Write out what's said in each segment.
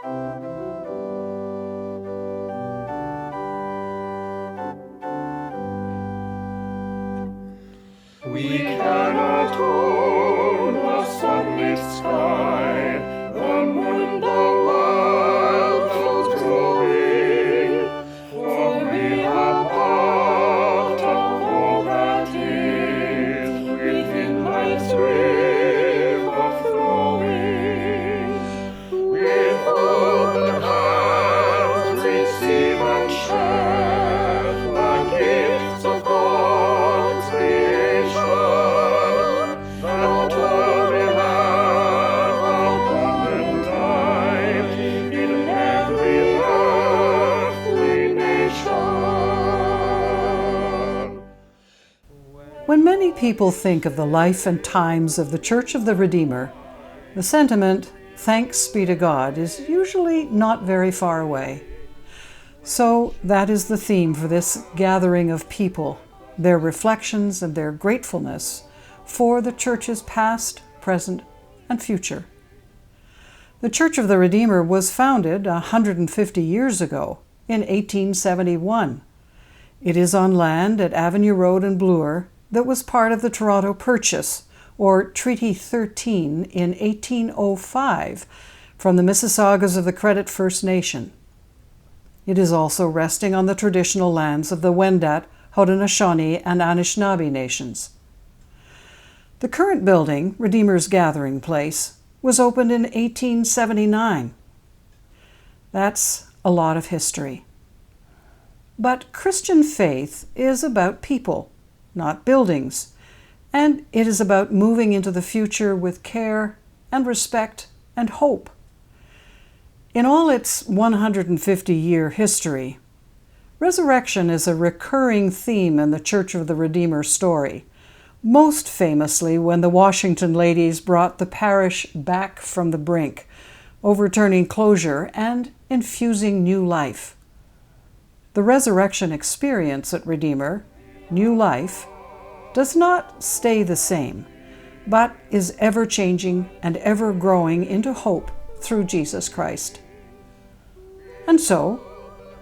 We cannot own the sunlit sky, the moon, the wild clouds growing, for we are part of all that is within life's river flowing. With open hands receive and share the gifts of God's creation, that all may have abundant life in every earthly nation. When many people think of the life and times of the Church of the Redeemer, the sentiment, "Thanks be to God," is usually not very far away. So that is the theme for this gathering of people, their reflections and their gratefulness for the Church's past, present, and future. The Church of the Redeemer was founded 150 years ago, in 1871. It is on land at Avenue Road in Bloor that was part of the Toronto Purchase, or Treaty 13, in 1805 from the Mississaugas of the Credit First Nation. It is also resting on the traditional lands of the Wendat, Haudenosaunee, and Anishinaabe nations. The current building, Redeemer's Gathering Place, was opened in 1879. That's a lot of history. But Christian faith is about people, not buildings, and it is about moving into the future with care and respect and hope. In all its 150-year history, resurrection is a recurring theme in the Church of the Redeemer story, most famously when the Washington ladies brought the parish back from the brink, overturning closure and infusing new life. The resurrection experience at Redeemer, new life, does not stay the same, but is ever-changing and ever-growing into hope through Jesus Christ. And so,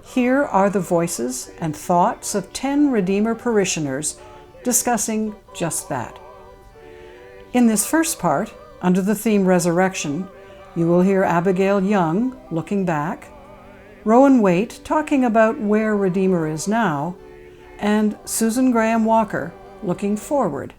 here are the voices and thoughts of 10 Redeemer parishioners discussing just that. In this first part, under the theme Resurrection, you will hear Abigail Young looking back, Rowan Waite talking about where Redeemer is now, and Susan Graham Walker looking forward.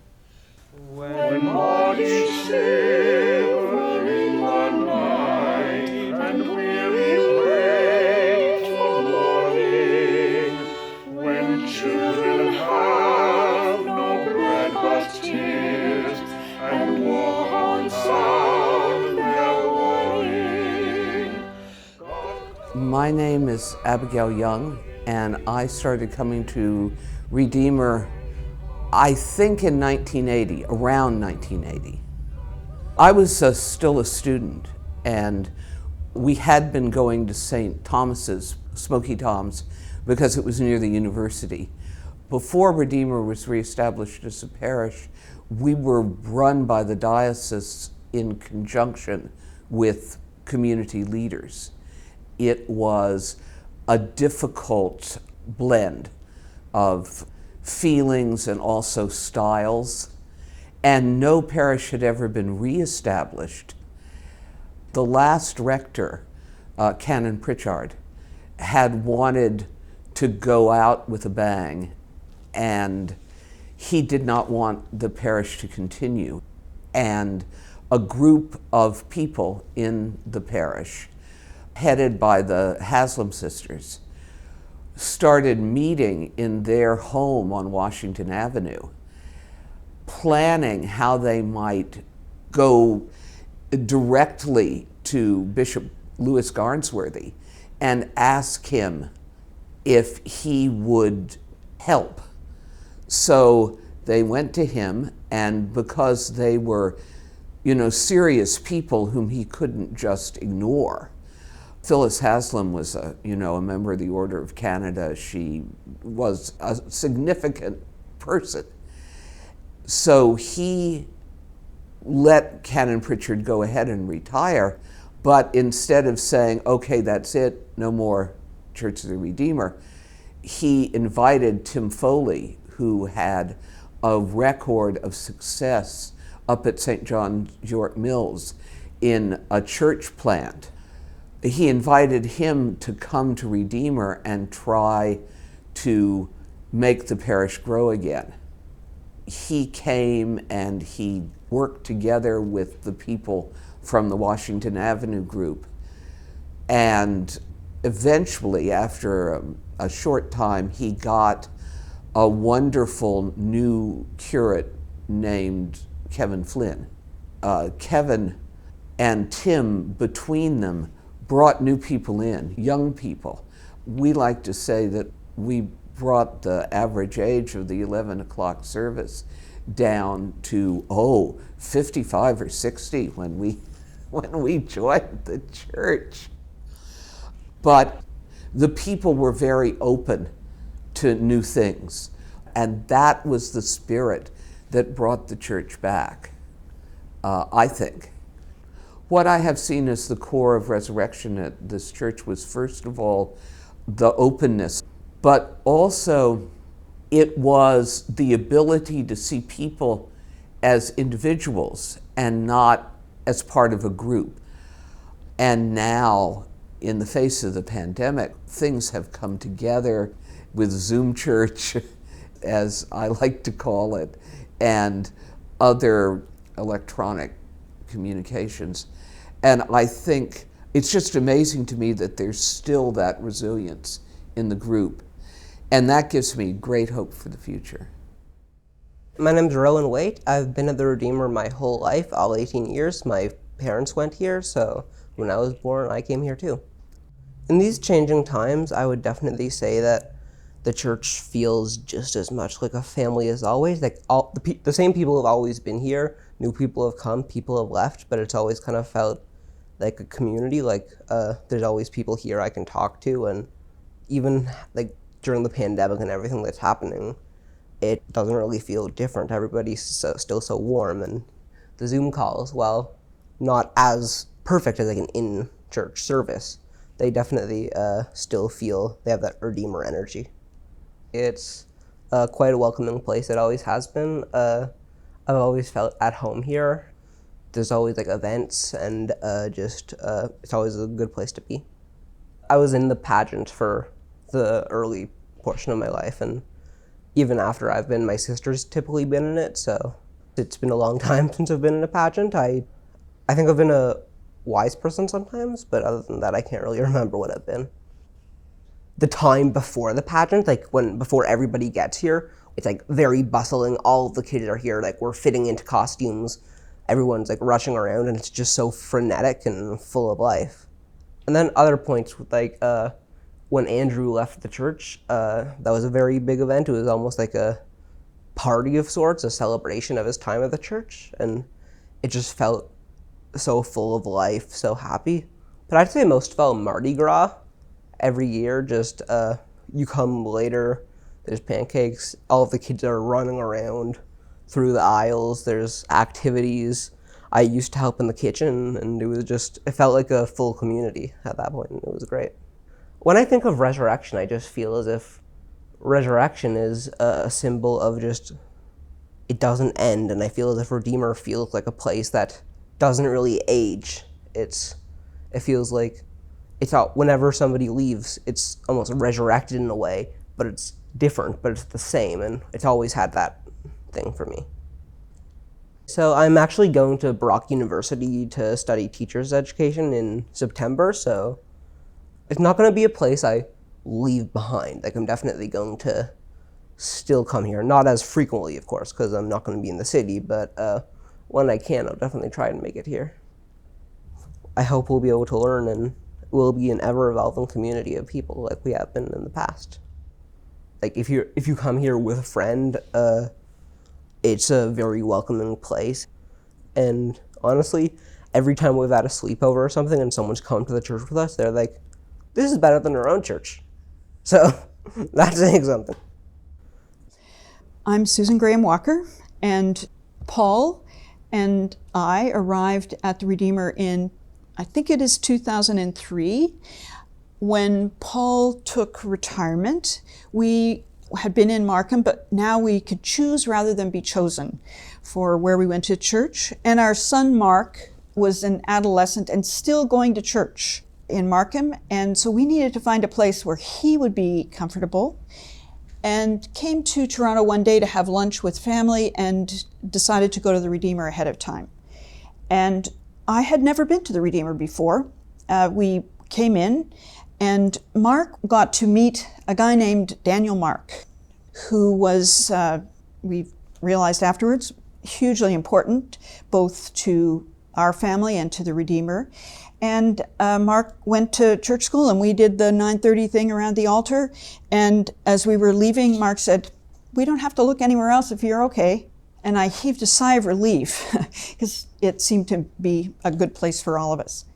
When bodies shiver in the night and weary wait for morning, when children have no bread but tears and war horns sound their warning. My name is Abigail Young, and I started coming to Redeemer, I think in 1980, around 1980. I was still a student, and we had been going to St. Thomas's, Smoky Tom's, because it was near the university. Before Redeemer was reestablished as a parish, we were run by the diocese in conjunction with community leaders. It was a difficult blend of feelings and also styles, and no parish had ever been reestablished. The last rector, Canon Pritchard, had wanted to go out with a bang, and he did not want the parish to continue. And a group of people in the parish, headed by the Haslam sisters, started meeting in their home on Washington Avenue, planning how they might go directly to Bishop Louis Garnsworthy and ask him if he would help. So they went to him, and because they were, serious people whom he couldn't just ignore. Phyllis Haslam was a member of the Order of Canada. She was a significant person. So he let Canon Pritchard go ahead and retire, But instead of saying, okay, that's it, no more Church of the Redeemer, he invited Tim Foley, who had a record of success up at St. John's York Mills in a church plant. He invited him to come to Redeemer and try to make the parish grow again. He came and he worked together with the people from the Washington Avenue group. And eventually, after a short time, he got a wonderful new curate named Kevin Flynn. Kevin and Tim, between them, brought new people in, young people. We like to say that we brought the average age of the 11 o'clock service down to 55 or 60 when we joined the church. But the people were very open to new things, and that was the spirit that brought the church back, I think. What I have seen as the core of resurrection at this church was, first of all, the openness, but also it was the ability to see people as individuals and not as part of a group. And now, in the face of the pandemic, things have come together with Zoom Church, as I like to call it, and other electronic communications. And I think it's just amazing to me that there's still that resilience in the group. And that gives me great hope for the future. My name's Rowan Waite. I've been at the Redeemer my whole life, all 18 years. My parents went here, so when I was born, I came here too. In these changing times, I would definitely say that the church feels just as much like a family as always. Like the same people have always been here, new people have come, people have left, but it's always kind of felt like a community. Like there's always people here I can talk to, and even like during the pandemic and everything that's happening, it doesn't really feel different. Everybody's still so warm, and the Zoom calls, while not as perfect as like an in-church service, they definitely still feel they have that Redeemer energy. It's quite a welcoming place. It always has been. I've always felt at home here. There's always like events, and it's always a good place to be. I was in the pageant for the early portion of my life, and even after my sister's typically been in it, so it's been a long time since I've been in a pageant. I think I've been a wise person sometimes, but other than that, I can't really remember what I've been. The time before the pageant, before everybody gets here, it's like very bustling. All of the kids are here, like we're fitting into costumes. Everyone's like rushing around, and it's just so frenetic and full of life. And then other points, like when Andrew left the church, that was a very big event. It was almost like a party of sorts, a celebration of his time at the church, and it just felt so full of life, so happy. But I'd say most felt Mardi Gras. Every year, just you come later, there's pancakes, all of the kids are running around through the aisles, there's activities. I used to help in the kitchen, and it felt like a full community at that point, and it was great. When I think of resurrection, I just feel as if resurrection is a symbol of just, it doesn't end, and I feel as if Redeemer feels like a place that doesn't really age. It feels like whenever somebody leaves, it's almost resurrected in a way, but it's different, but it's the same, and it's always had that thing for me. So I'm actually going to Brock University to study teacher's education in September, so it's not going to be a place I leave behind. Like, I'm definitely going to still come here, not as frequently, of course, because I'm not going to be in the city, but when I can, I'll definitely try and make it here. I hope we'll be able to learn, and we'll be an ever-evolving community of people like we have been in the past. Like, if you come here with a friend, it's a very welcoming place. And honestly, every time we've had a sleepover or something and someone's come to the church with us, they're like, this is better than our own church. So that's saying something. I'm Susan Graham Walker, and Paul and I arrived at the Redeemer in I think it is 2003, when Paul took retirement. We had been in Markham, but now we could choose rather than be chosen for where we went to church. And our son Mark was an adolescent and still going to church in Markham. And so we needed to find a place where he would be comfortable, and came to Toronto one day to have lunch with family and decided to go to the Redeemer ahead of time. And I had never been to the Redeemer before. We came in, and Mark got to meet a guy named Daniel Mark, who was, we realized afterwards, hugely important both to our family and to the Redeemer. And Mark went to church school, and we did the 9:30 thing around the altar. And as we were leaving, Mark said, "We don't have to look anywhere else if you're okay." And I heaved a sigh of relief because it seemed to be a good place for all of us.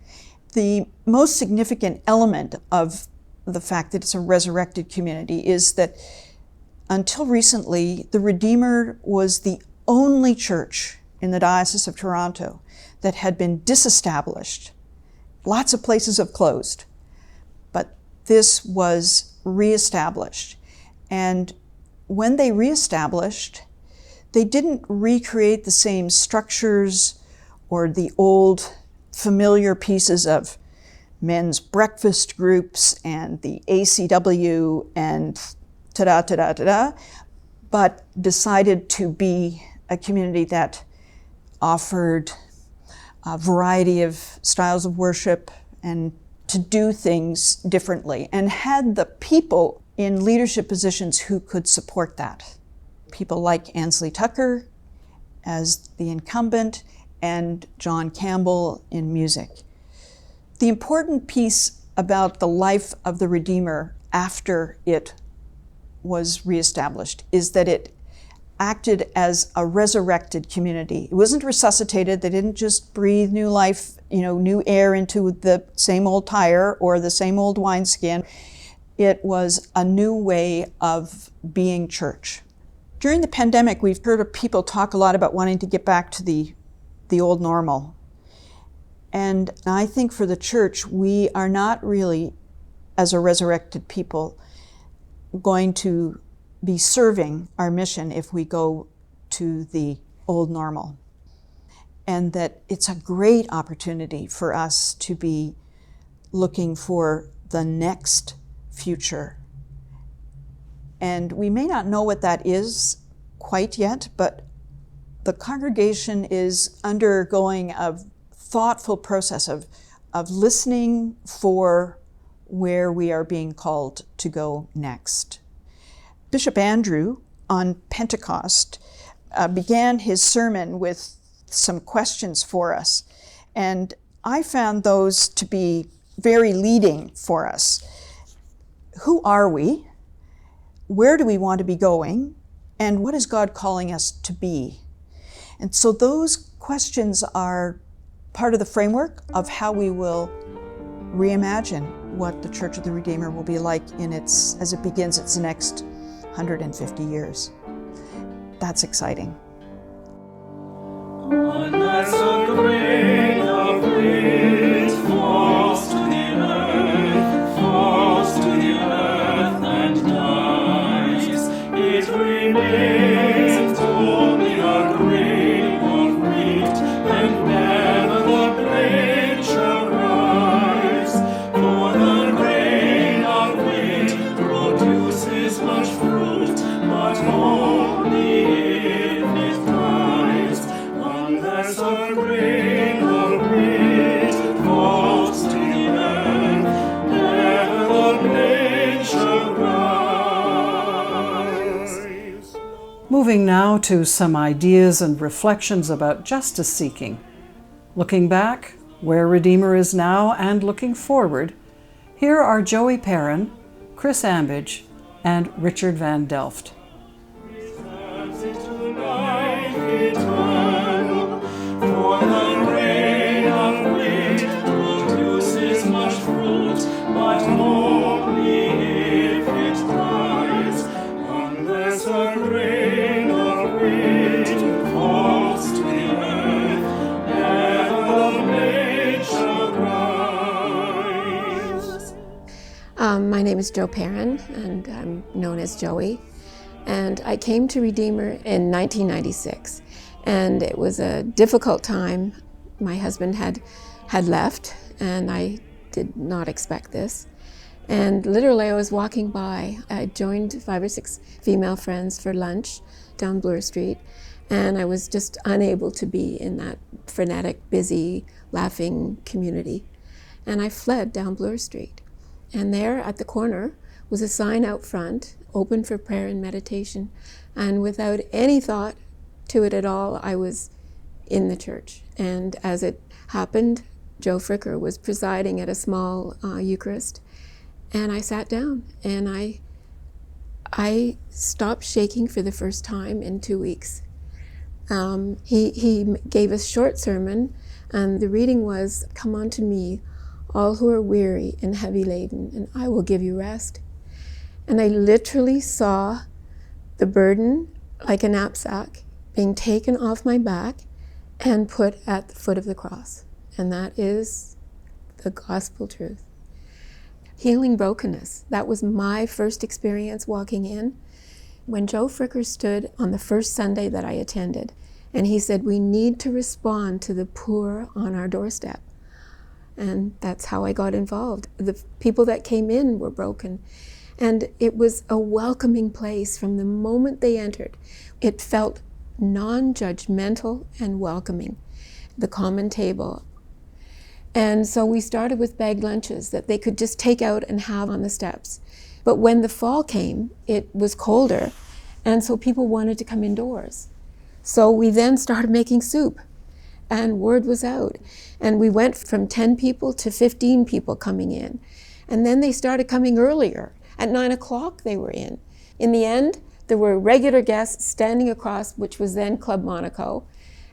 The most significant element of the fact that it's a resurrected community is that until recently, the Redeemer was the only church in the Diocese of Toronto that had been disestablished. Lots of places have closed, but this was reestablished. And when they reestablished, they didn't recreate the same structures or the old familiar pieces of men's breakfast groups and the ACW and ta-da, but decided to be a community that offered a variety of styles of worship and to do things differently, and had the people in leadership positions who could support that. People like Ansley Tucker as the incumbent and John Campbell in music. The important piece about the life of the Redeemer after it was reestablished is that it acted as a resurrected community. It wasn't resuscitated. They didn't just breathe new life, new air into the same old tire or the same old wineskin. It was a new way of being church. During the pandemic, we've heard of people talk a lot about wanting to get back to the old normal. And I think for the church, we are not really, as a resurrected people, going to be serving our mission if we go to the old normal. And that it's a great opportunity for us to be looking for the next future. And we may not know what that is quite yet, but the congregation is undergoing a thoughtful process of listening for where we are being called to go next. Bishop Andrew on Pentecost began his sermon with some questions for us, and I found those to be very leading for us. Who are we? Where do we want to be going? And what is God calling us to be? And so those questions are part of the framework of how we will reimagine what the Church of the Redeemer will be like as it begins its next 150 years. That's exciting. Unless a grain of wheat falls to the earth and dies, it remains only a grain of wheat, and never the blade shall rise. For the grain of wheat produces much fruit, but only if it dies. Unless a grain of wheat falls to the earth, never the blade shall rise. Moving now to some ideas and reflections about justice seeking. Looking back, where Redeemer is now, and looking forward, here are Joey Perrin, Chris Ambidge, and Richard Van Delft. Reserves it to life eternal, for the grain of wheat produces much fruit, but only if it dies. Unless a grain of wheat falls to the earth, never the blade shall rise. My name is Jo Perrin, and I'm known as Joey. And I came to Redeemer in 1996, and it was a difficult time. My husband had left, and I did not expect this. And literally, I was walking by. I joined 5 or 6 female friends for lunch down Bloor Street, and I was just unable to be in that frenetic, busy, laughing community. And I fled down Bloor Street. And there at the corner was a sign out front, open for prayer and meditation. And without any thought to it at all, I was in the church. And as it happened, Joe Fricker was presiding at a small Eucharist. And I sat down, and I stopped shaking for the first time in 2 weeks. He gave a short sermon, and the reading was, "Come unto me, all who are weary and heavy laden, and I will give you rest." And I literally saw the burden, like a knapsack, being taken off my back and put at the foot of the cross. And that is the gospel truth. Healing brokenness. That was my first experience walking in. When Joe Fricker stood on the first Sunday that I attended, and he said, "We need to respond to the poor on our doorstep." And that's how I got involved. The people that came in were broken. And it was a welcoming place from the moment they entered. It felt non-judgmental and welcoming, the common table. And so we started with bagged lunches that they could just take out and have on the steps. But when the fall came, it was colder, and so people wanted to come indoors. So we then started making soup, and word was out. And we went from 10 people to 15 people coming in. And then they started coming earlier. At 9 o'clock they were in. In the end, there were regular guests standing across, which was then Club Monaco.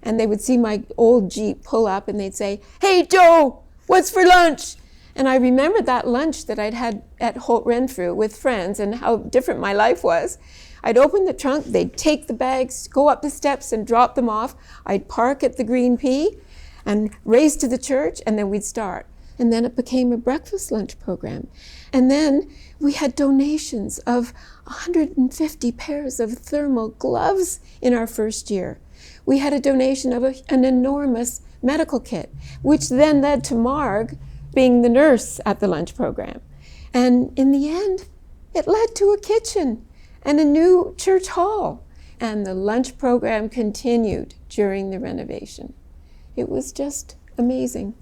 And they would see my old Jeep pull up, and they'd say, "Hey, Joe, what's for lunch?" And I remembered that lunch that I'd had at Holt Renfrew with friends and how different my life was. I'd open the trunk, they'd take the bags, go up the steps and drop them off. I'd park at the Green Pea and race to the church, and then we'd start. And then it became a breakfast lunch program. And then we had donations of 150 pairs of thermal gloves in our first year. We had a donation of an enormous medical kit, which then led to Marg being the nurse at the lunch program. And in the end, it led to a kitchen and a new church hall. And the lunch program continued during the renovation. It was just amazing.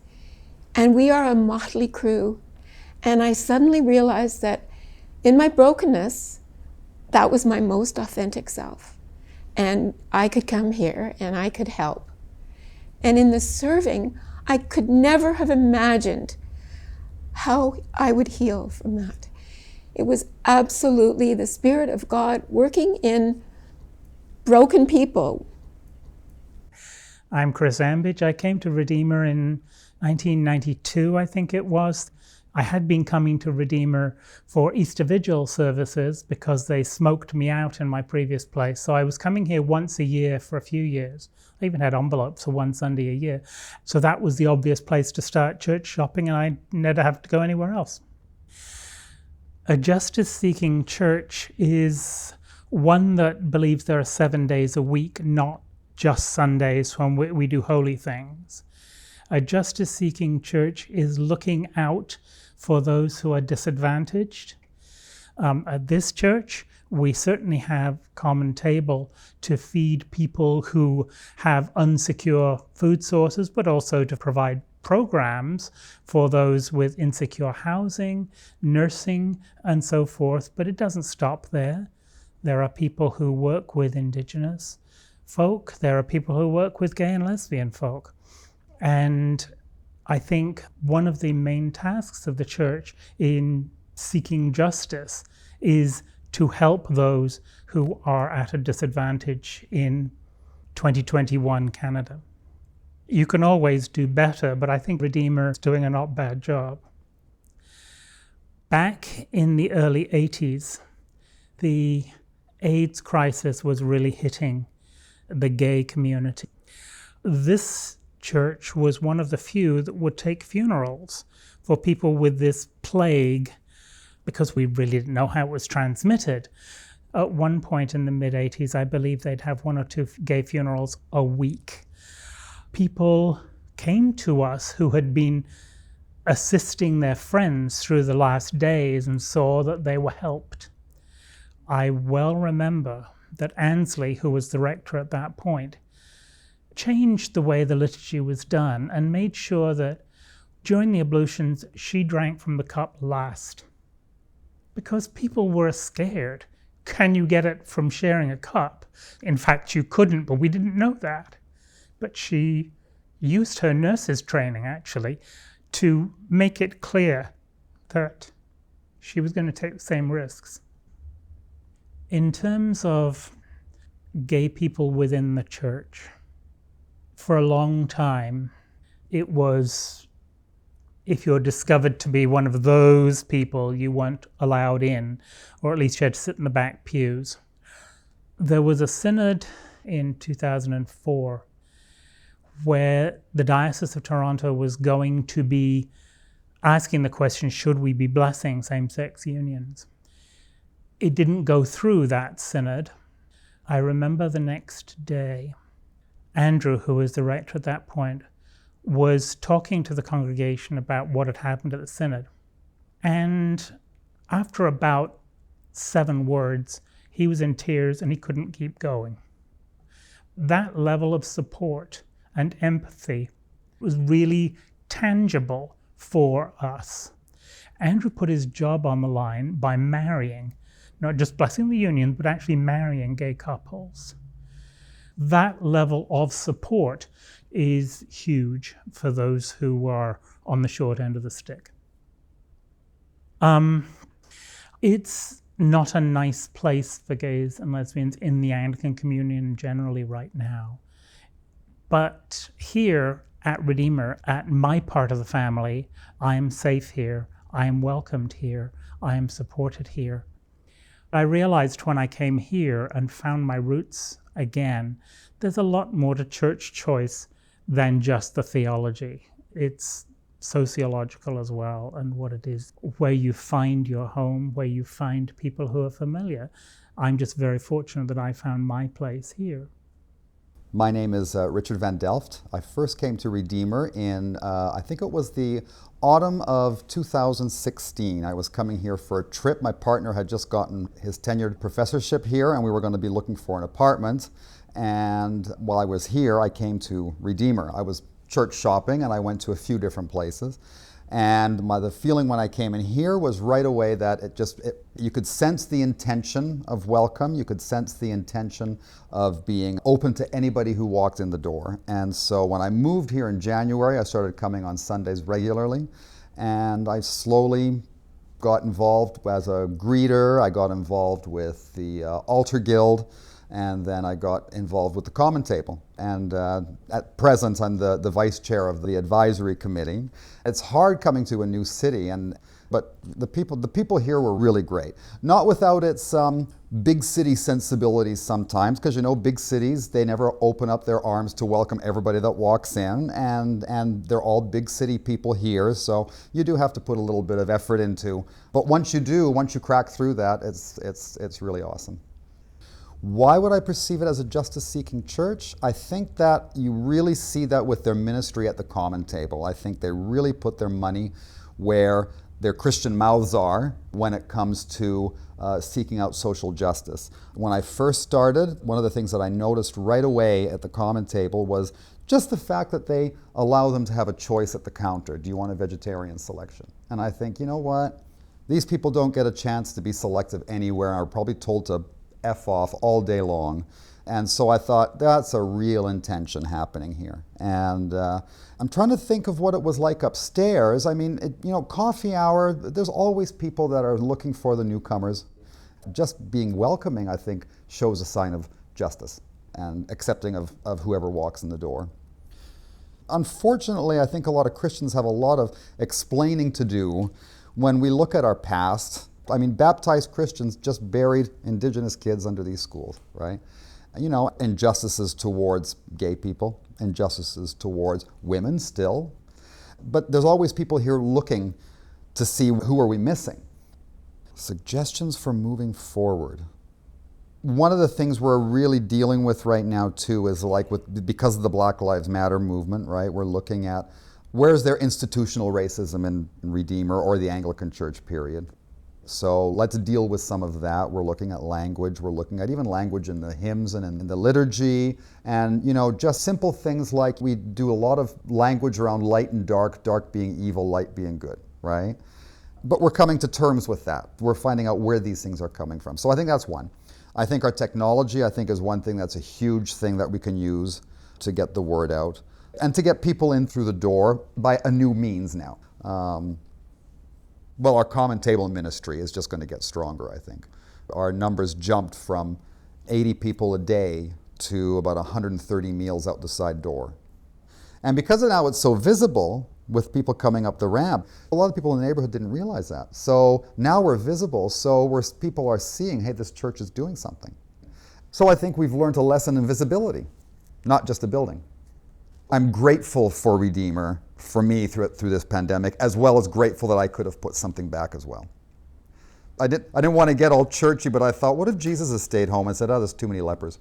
And we are a motley crew. And I suddenly realized that in my brokenness, that was my most authentic self. And I could come here and I could help. And in the serving, I could never have imagined how I would heal from that. It was absolutely the Spirit of God working in broken people. I'm Chris Ambidge. I came to Redeemer in 1992, I think it was. I had been coming to Redeemer for Easter Vigil services because they smoked me out in my previous place. So I was coming here once a year for a few years. I even had envelopes for one Sunday a year. So that was the obvious place to start church shopping, and I never have to go anywhere else. A justice-seeking church is one that believes there are 7 days a week, not just Sundays when we do holy things. A justice-seeking church is looking out for those who are disadvantaged. At this church, we certainly have common table to feed people who have unsecure food sources, but also to provide programs for those with insecure housing, nursing, and so forth. But it doesn't stop there. There are people who work with Indigenous folk. There are people who work with gay and lesbian folk. And I think one of the main tasks of the church in seeking justice is to help those who are at a disadvantage in 2021 Canada. You can always do better, but I think Redeemer is doing a not bad job. Back in the early 80s, the AIDS crisis was really hitting the gay community. This church was one of the few that would take funerals for people with this plague because we really didn't know how it was transmitted. At one point in the mid-80s, I believe they'd have 1 or 2 gay funerals a week. People came to us who had been assisting their friends through the last days and saw that they were helped. I well remember that Ansley, who was the rector at that point, changed the way the liturgy was done and made sure that during the ablutions she drank from the cup last, because people were scared. Can you get it from sharing a cup? In fact, you couldn't, but we didn't know that. But she used her nurse's training, actually, to make it clear that she was going to take the same risks. In terms of gay people within the church, for a long time, it was, if you're discovered to be one of those people, you weren't allowed in, or at least you had to sit in the back pews. There was a synod in 2004 where the Diocese of Toronto was going to be asking the question, should we be blessing same-sex unions? It didn't go through that synod. I remember the next day, Andrew, who was the rector at that point, was talking to the congregation about what had happened at the synod. And after about 7 words, he was in tears and he couldn't keep going. That level of support and empathy was really tangible for us. Andrew put his job on the line by marrying, not just blessing the union, but actually marrying gay couples. That level of support is huge for those who are on the short end of the stick. It's not a nice place for gays and lesbians in the Anglican communion generally right now. But here at Redeemer, at my part of the family, I am safe here, I am welcomed here, I am supported here. I realized when I came here and found my roots again, there's a lot more to church choice than just the theology. It's sociological as well, and what it is, where you find your home, where you find people who are familiar. I'm just very fortunate that I found my place here. My name is Richard Van Delft. I first came to Redeemer in, I think it was the autumn of 2016. I was coming here for a trip. My partner had just gotten his tenured professorship here, and we were going to be looking for an apartment. And while I was here, I came to Redeemer. I was church shopping, and I went to a few different places. And the feeling when I came in here was right away that you could sense the intention of welcome. You could sense the intention of being open to anybody who walked in the door. And so when I moved here in January, I started coming on Sundays regularly. And I slowly got involved as a greeter. I got involved with the altar guild. And then I got involved with the common table. And at present, I'm the vice chair of the advisory committee. It's hard coming to a new city, but the people here were really great. Not without its big city sensibilities sometimes, because big cities, they never open up their arms to welcome everybody that walks in, and they're all big city people here, so you do have to put a little bit of effort into. But once you crack through that, it's really awesome. Why would I perceive it as a justice-seeking church? I think that you really see that with their ministry at the common table. I think they really put their money where their Christian mouths are when it comes to seeking out social justice. When I first started, one of the things that I noticed right away at the common table was just the fact that they allow them to have a choice at the counter. Do you want a vegetarian selection? And I think, you know what? These people don't get a chance to be selective anywhere and are probably told to F off all day long. And so I thought, that's a real intention happening here. And I'm trying to think of what it was like upstairs. I mean, coffee hour, there's always people that are looking for the newcomers. Just being welcoming, I think, shows a sign of justice and accepting of whoever walks in the door. Unfortunately, I think a lot of Christians have a lot of explaining to do when we look at our past. I mean, baptized Christians just buried Indigenous kids under these schools, right? Injustices towards gay people, injustices towards women still. But there's always people here looking to see who are we missing. Suggestions for moving forward. One of the things we're really dealing with right now too is because of the Black Lives Matter movement, right? We're looking at where's there institutional racism in Redeemer or the Anglican Church, period. So let's deal with some of that. We're looking at language. We're looking at even language in the hymns and in the liturgy. And, just simple things like we do a lot of language around light and dark, dark being evil, light being good, right? But we're coming to terms with that. We're finding out where these things are coming from. So I think that's one. I think our technology, is one thing that's a huge thing that we can use to get the word out and to get people in through the door by a new means now. Well, our common table ministry is just going to get stronger, I think. Our numbers jumped from 80 people a day to about 130 meals out the side door. And because of now it's so visible with people coming up the ramp, a lot of people in the neighborhood didn't realize that. So now we're visible, so people are seeing, hey, this church is doing something. So I think we've learned a lesson in visibility, not just a building. I'm grateful for Redeemer, for me through this pandemic, as well as grateful that I could have put something back as well. I didn't want to get all churchy, but I thought, what if Jesus had stayed home and said, oh, there's too many lepers?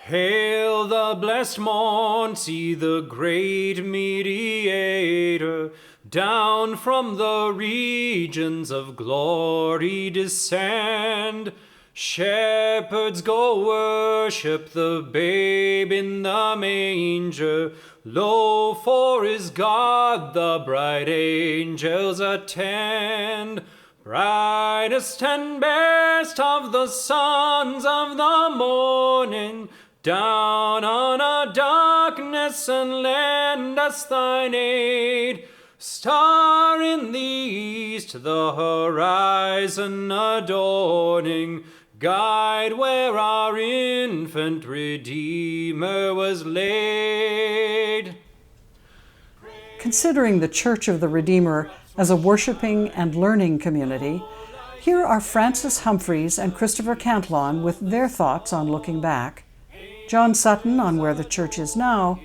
Hail the blessed morn, see the great mediator, down from the regions of glory descend. Shepherds go worship the babe in the manger. Lo, for his God the bright angels attend. Brightest and best of the sons of the morning, down on our darkness and lend us thine aid. Star in the east, the horizon adorning, guide where our infant Redeemer was laid. Considering the Church of the Redeemer as a worshiping and learning community, here are Francis Humphreys and Christopher Cantlon with their thoughts on looking back, John Sutton on where the church is now,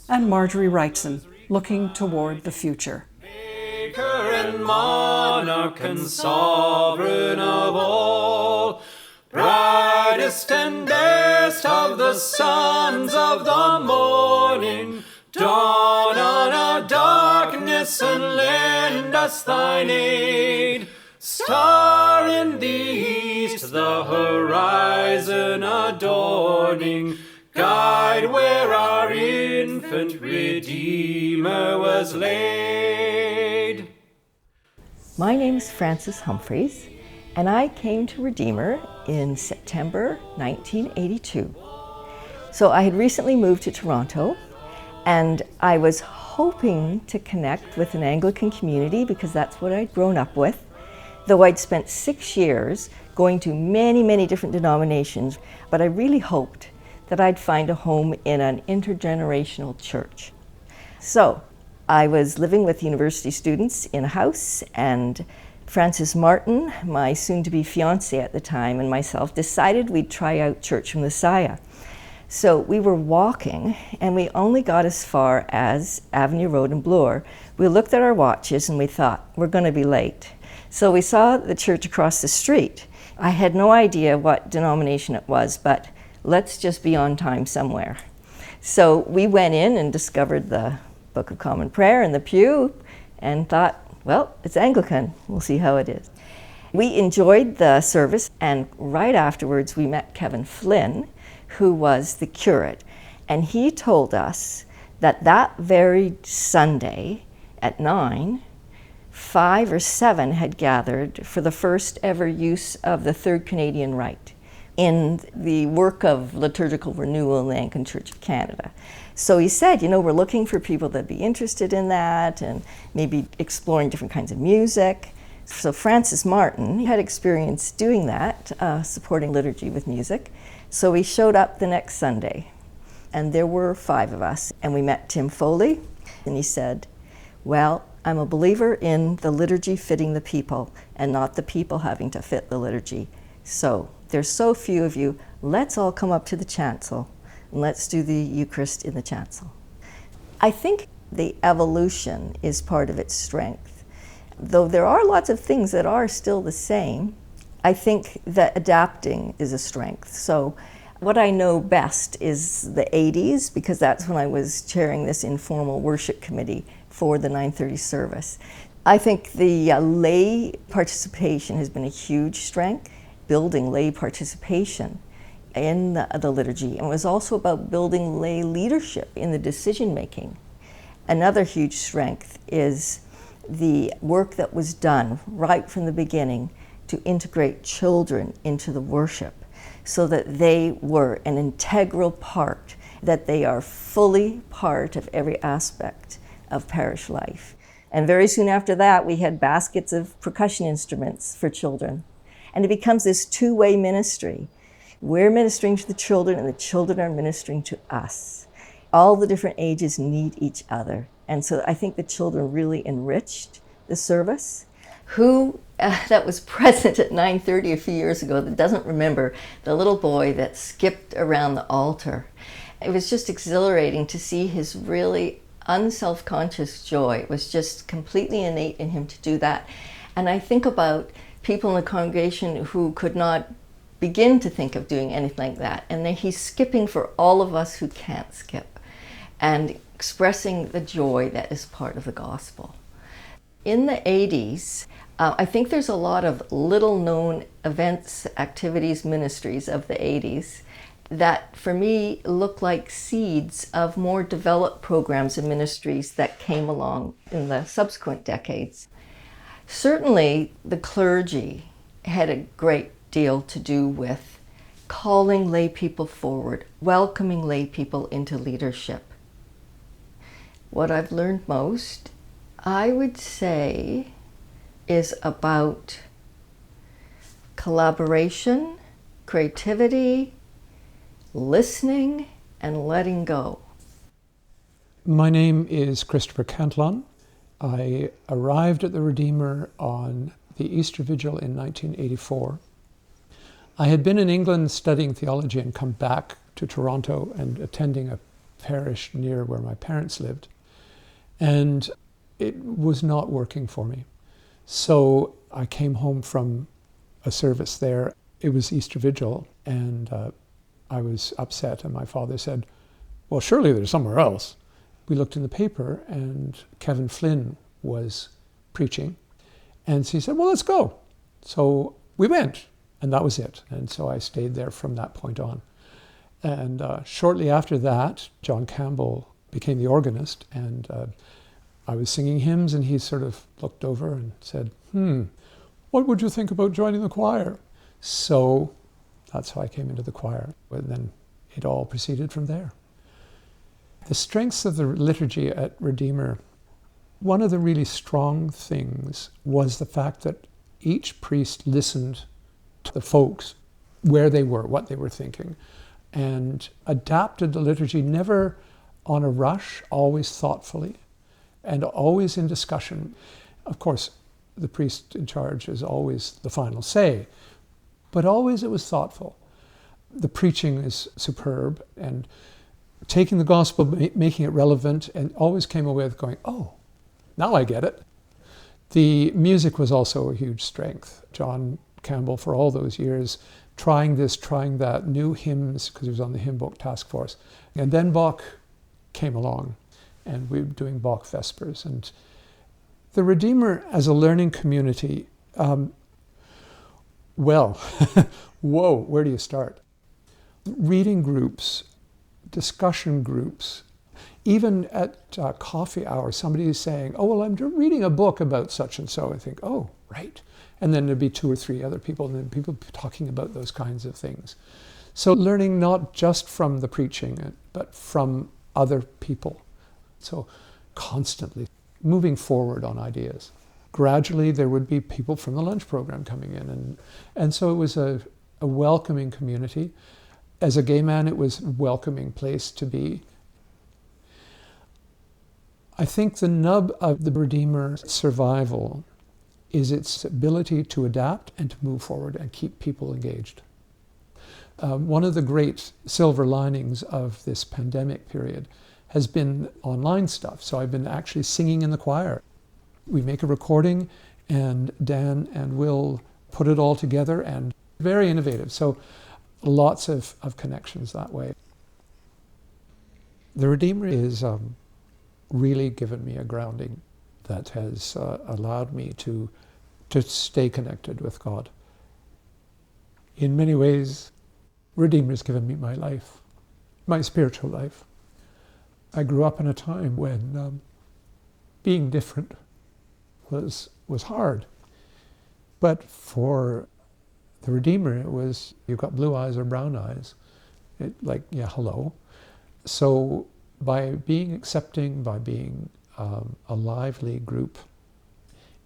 and Marjorie Wrightson looking toward the future. Maker and monarch and sovereign of all, brightest and best of the sons of the morning, dawn on our darkness and lend us thine aid. Star in the east, the horizon adorning, guide where our infant Redeemer was laid. My name is Francis Humphreys, and I came to Redeemer in September 1982. So I had recently moved to Toronto, and I was hoping to connect with an Anglican community because that's what I'd grown up with, though I'd spent 6 years going to many, many different denominations, but I really hoped that I'd find a home in an intergenerational church. So I was living with university students in a house, and Francis Martin, my soon-to-be fiancé at the time, and myself decided we'd try out Church from the Messiah. So we were walking, and we only got as far as Avenue Road in Bloor. We looked at our watches and we thought, we're going to be late. So we saw the church across the street. I had no idea what denomination it was, but let's just be on time somewhere. So we went in and discovered the Book of Common Prayer in the pew and thought, well, it's Anglican. We'll see how it is. We enjoyed the service, and right afterwards we met Kevin Flynn, who was the curate, and he told us that that very Sunday at 9, 5 or 7 had gathered for the first ever use of the Third Canadian Rite in the work of liturgical renewal in the Anglican Church of Canada. So he said, we're looking for people that'd be interested in that and maybe exploring different kinds of music. So Francis Martin had experience doing that, supporting liturgy with music. So we showed up the next Sunday, and there were 5 of us, and we met Tim Foley, and he said, well, I'm a believer in the liturgy fitting the people and not the people having to fit the liturgy. So there's so few of you, let's all come up to the chancel and let's do the Eucharist in the chancel. I think the evolution is part of its strength. Though there are lots of things that are still the same, I think that adapting is a strength. So what I know best is the 80s, because that's when I was chairing this informal worship committee for the 9:30 service. I think the lay participation has been a huge strength, building lay participation in the liturgy. And it was also about building lay leadership in the decision making. Another huge strength is the work that was done right from the beginning to integrate children into the worship so that they were an integral part, that they are fully part of every aspect of parish life. And very soon after that, we had baskets of percussion instruments for children. And it becomes this two-way ministry. We're ministering to the children, and the children are ministering to us. All the different ages need each other. And so I think the children really enriched the service. Who that was present at 9:30 a few years ago that doesn't remember the little boy that skipped around the altar? It was just exhilarating to see his really unself-conscious joy. It was just completely innate in him to do that. And I think about people in the congregation who could not begin to think of doing anything like that. And then he's skipping for all of us who can't skip and expressing the joy that is part of the gospel. In the 80s, I think there's a lot of little known events, activities, ministries of the 80s that for me look like seeds of more developed programs and ministries that came along in the subsequent decades. Certainly the clergy had a great deal to do with calling lay people forward, welcoming lay people into leadership. What I've learned most, I would say, is about collaboration, creativity, listening, and letting go. My name is Christopher Cantlon. I arrived at the Redeemer on the Easter Vigil in 1984. I had been in England studying theology and come back to Toronto and attending a parish near where my parents lived. And it was not working for me. So I came home from a service there. It was Easter Vigil, and I was upset, and my father said, well, surely there's somewhere else. We looked in the paper, and Kevin Flynn was preaching, and so he said, well, let's go. So we went, and that was it. And so I stayed there from that point on. And shortly after that, John Campbell became the organist, and I was singing hymns, and he sort of looked over and said, what would you think about joining the choir? So that's how I came into the choir. And then it all proceeded from there. The strengths of the liturgy at Redeemer, one of the really strong things was the fact that each priest listened to the folks, where they were, what they were thinking, and adapted the liturgy, never on a rush, always thoughtfully, and always in discussion. Of course, the priest in charge is always the final say, but always it was thoughtful. The preaching is superb, and taking the gospel, making it relevant, and always came away with going, oh, now I get it. The music was also a huge strength. John Campbell, for all those years, trying this, trying that, new hymns, because he was on the hymn book task force. And then Bach came along, and we were doing Bach Vespers. And the Redeemer as a learning community, well, whoa, where do you start? Reading groups, discussion groups, even at coffee hour, somebody is saying, oh, well, I'm reading a book about such and so. I think, oh, right. And then there'd be 2 or 3 other people, and then people talking about those kinds of things. So learning not just from the preaching, but from other people. So constantly moving forward on ideas. Gradually, there would be people from the lunch program coming in. And so it was a welcoming community. As a gay man, it was a welcoming place to be. I think the nub of the Redeemer's survival is its ability to adapt and to move forward and keep people engaged. One of the great silver linings of this pandemic period has been online stuff. So I've been actually singing in the choir. We make a recording and Dan and Will put it all together, and very innovative. So lots of connections that way. The Redeemer is really given me a grounding that has allowed me to stay connected with God. In many ways, Redeemer's given me my life, my spiritual life. I grew up in a time when being different was hard. But for the Redeemer, it was, you've got blue eyes or brown eyes. Yeah, hello. So by being accepting, by being a lively group,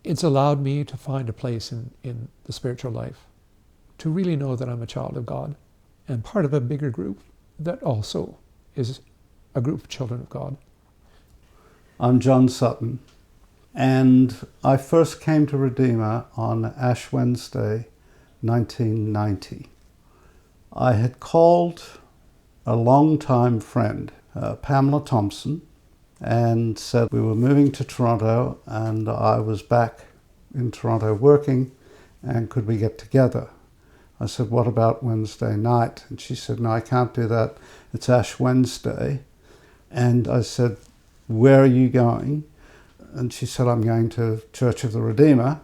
it's allowed me to find a place in the spiritual life, to really know that I'm a child of God and part of a bigger group that also is a group of children of God. I'm John Sutton, and I first came to Redeemer on Ash Wednesday, 1990. I had called a long-time friend, Pamela Thompson, and said we were moving to Toronto and I was back in Toronto working, and could we get together? I said, what about Wednesday night? And she said, no, I can't do that. It's Ash Wednesday. And I said, where are you going? And she said, I'm going to Church of the Redeemer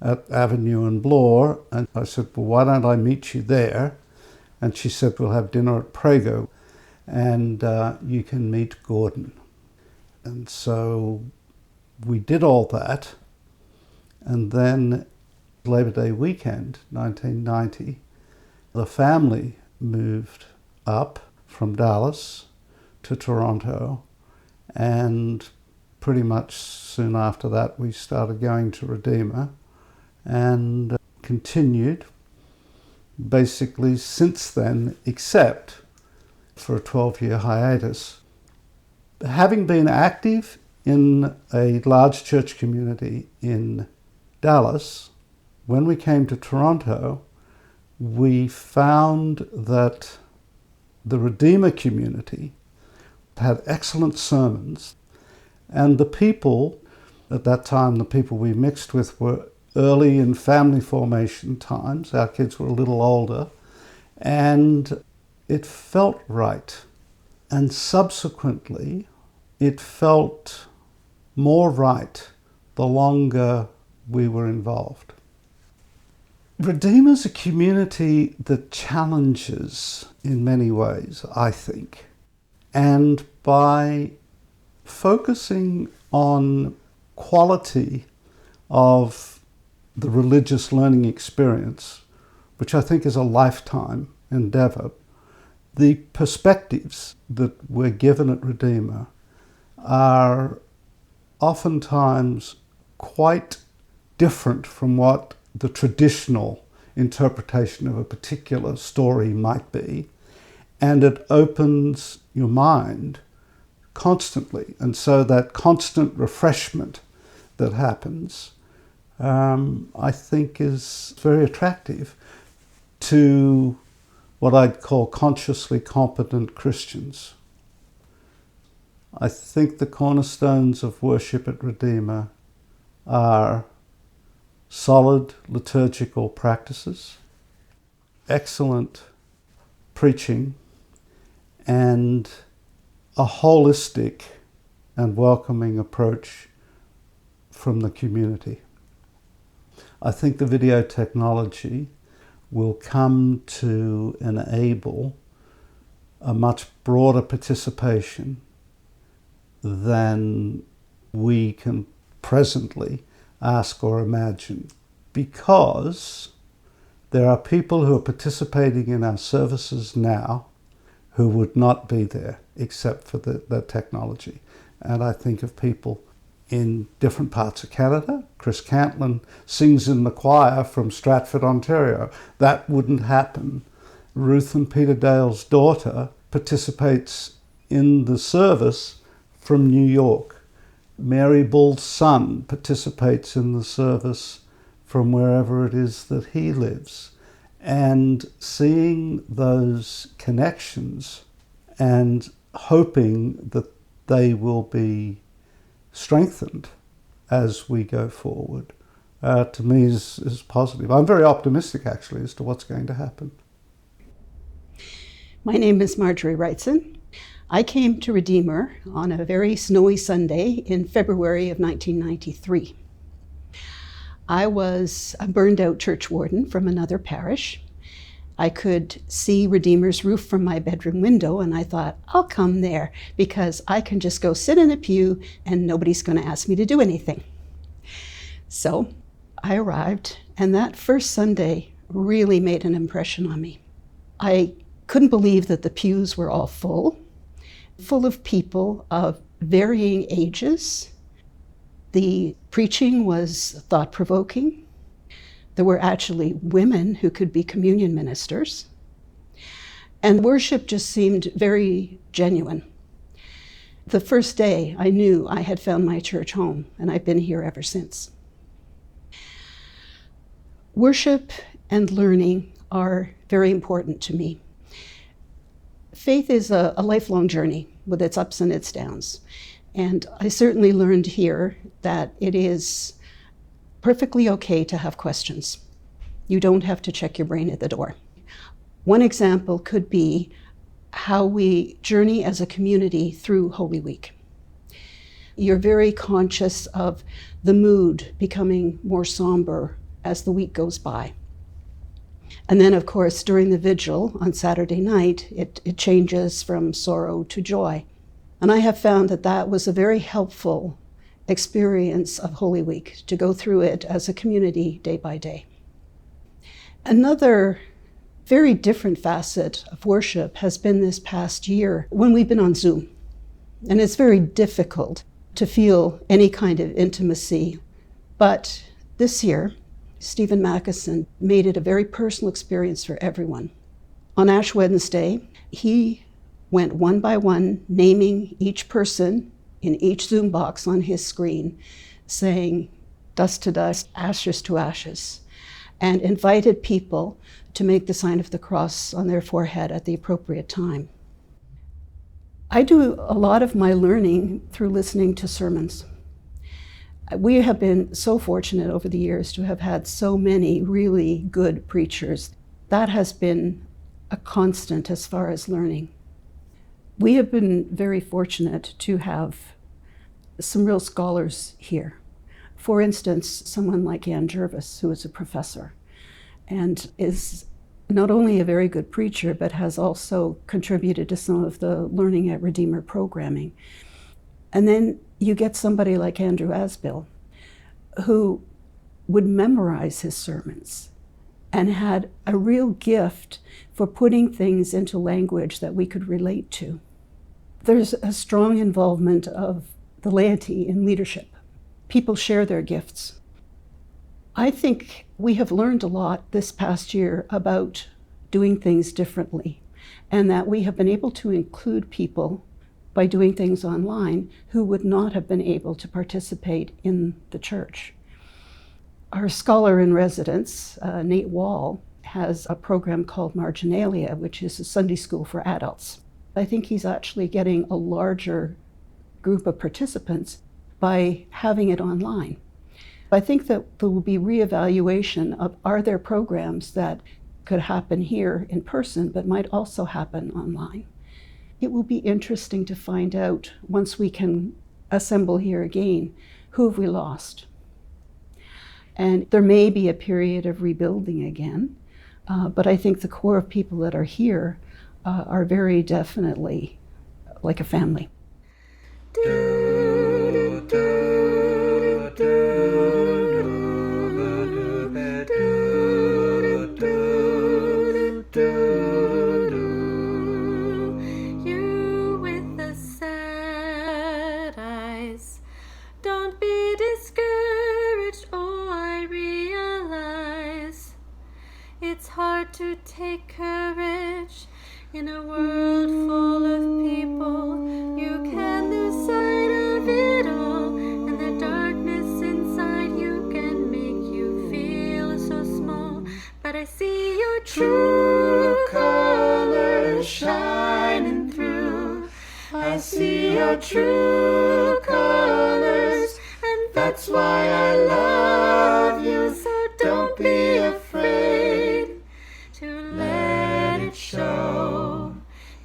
at Avenue and Bloor. And I said, well, why don't I meet you there? And she said, we'll have dinner at Prego and you can meet Gordon. And so we did all that. And then Labor Day weekend, 1990, the family moved up from Dallas to Toronto, and pretty much soon after that we started going to Redeemer and continued basically since then, except for a 12-year hiatus. Having been active in a large church community in Dallas, when we came to Toronto, we found that the Redeemer community had excellent sermons, and the people, at that time, the people we mixed with were early in family formation times. Our kids were a little older, and it felt right. And subsequently, it felt more right the longer we were involved. Redeemer's a community that challenges in many ways, I think. And by focusing on quality of the religious learning experience, which I think is a lifetime endeavor, the perspectives that we're given at Redeemer are oftentimes quite different from what the traditional interpretation of a particular story might be, and it opens your mind constantly. And so that constant refreshment that happens, I think is very attractive to what I'd call consciously competent Christians. I think the cornerstones of worship at Redeemer are solid liturgical practices, excellent preaching, and a holistic and welcoming approach from the community. I think the video technology will come to enable a much broader participation than we can presently ask or imagine, because there are people who are participating in our services now who would not be there except for the technology. And I think of people in different parts of Canada. Chris Cantlon sings in the choir from Stratford, Ontario. That wouldn't happen. Ruth and Peter Dale's daughter participates in the service from New York. Mary Bull's son participates in the service from wherever it is that he lives. And seeing those connections and hoping that they will be strengthened as we go forward, to me is positive. I'm very optimistic, actually, as to what's going to happen. My name is Marjorie Wrightson. I came to Redeemer on a very snowy Sunday in February of 1993. I was a burned out church warden from another parish. I could see Redeemer's roof from my bedroom window, and I thought, I'll come there because I can just go sit in a pew and nobody's going to ask me to do anything. So I arrived, and that first Sunday really made an impression on me. I couldn't believe that the pews were all full of people of varying ages. The preaching was thought-provoking. There were actually women who could be communion ministers. And worship just seemed very genuine. The first day, I knew I had found my church home, and I've been here ever since. Worship and learning are very important to me. Faith is a lifelong journey with its ups and its downs. And I certainly learned here that it is perfectly okay to have questions. You don't have to check your brain at the door. One example could be how we journey as a community through Holy Week. You're very conscious of the mood becoming more somber as the week goes by. And then, of course, during the Vigil on Saturday night, it changes from sorrow to joy. And I have found that that was a very helpful experience of Holy Week, to go through it as a community day by day. Another very different facet of worship has been this past year when we've been on Zoom. And it's very difficult to feel any kind of intimacy. But this year, Stephen Mackison made it a very personal experience for everyone. On Ash Wednesday, he went one by one, naming each person in each Zoom box on his screen, saying, dust to dust, ashes to ashes, and invited people to make the sign of the cross on their forehead at the appropriate time. I do a lot of my learning through listening to sermons. We have been so fortunate over the years to have had so many really good preachers. That has been a constant as far as learning. We have been very fortunate to have some real scholars here. For instance, someone like Ann Jervis, who is a professor and is not only a very good preacher, but has also contributed to some of the Learning at Redeemer programming. And then you get somebody like Andrew Asbill, who would memorize his sermons and had a real gift for putting things into language that we could relate to. There's a strong involvement of the laity in leadership. People share their gifts. I think we have learned a lot this past year about doing things differently, and that we have been able to include people by doing things online who would not have been able to participate in the church. Our scholar in residence, Nate Wall, has a program called Marginalia, which is a Sunday school for adults. I think he's actually getting a larger group of participants by having it online. I think that there will be reevaluation of, are there programs that could happen here in person but might also happen online? It will be interesting to find out, once we can assemble here again, who have we lost? And there may be a period of rebuilding again, but I think the core of people that are here are very definitely like a family. You with the sad eyes, don't be discouraged. Oh, I realize it's hard to take courage in a world full of people. You can lose sight of it all, and the darkness inside you can make you feel so small. But I see your true colors shining through. I I see your true colors, and that's why I love you. So don't be afraid to let it show.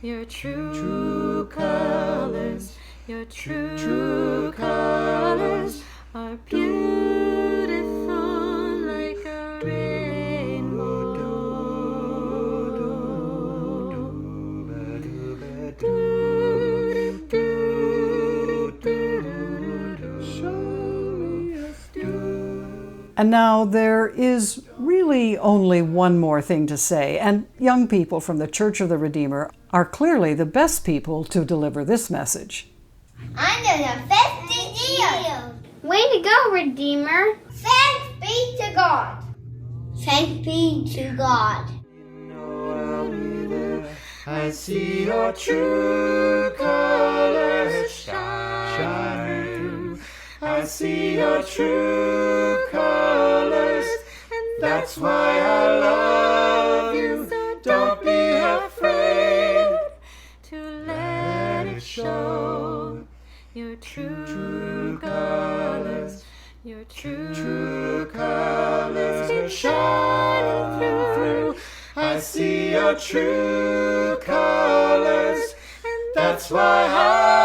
Your true colors, your true colors are beautiful like a rainbow. And now there is really only one more thing to say, and young people from the Church of the Redeemer are clearly the best people to deliver this message. Under the 50 years. Way to go, Redeemer. Thanks be to God. Thanks be to God. I see your true colors shine through. I see your true colors, and that's why I love you. So don't be afraid to let it show. Your true colors, your true colors are shining through. I see your true colors, and that's why I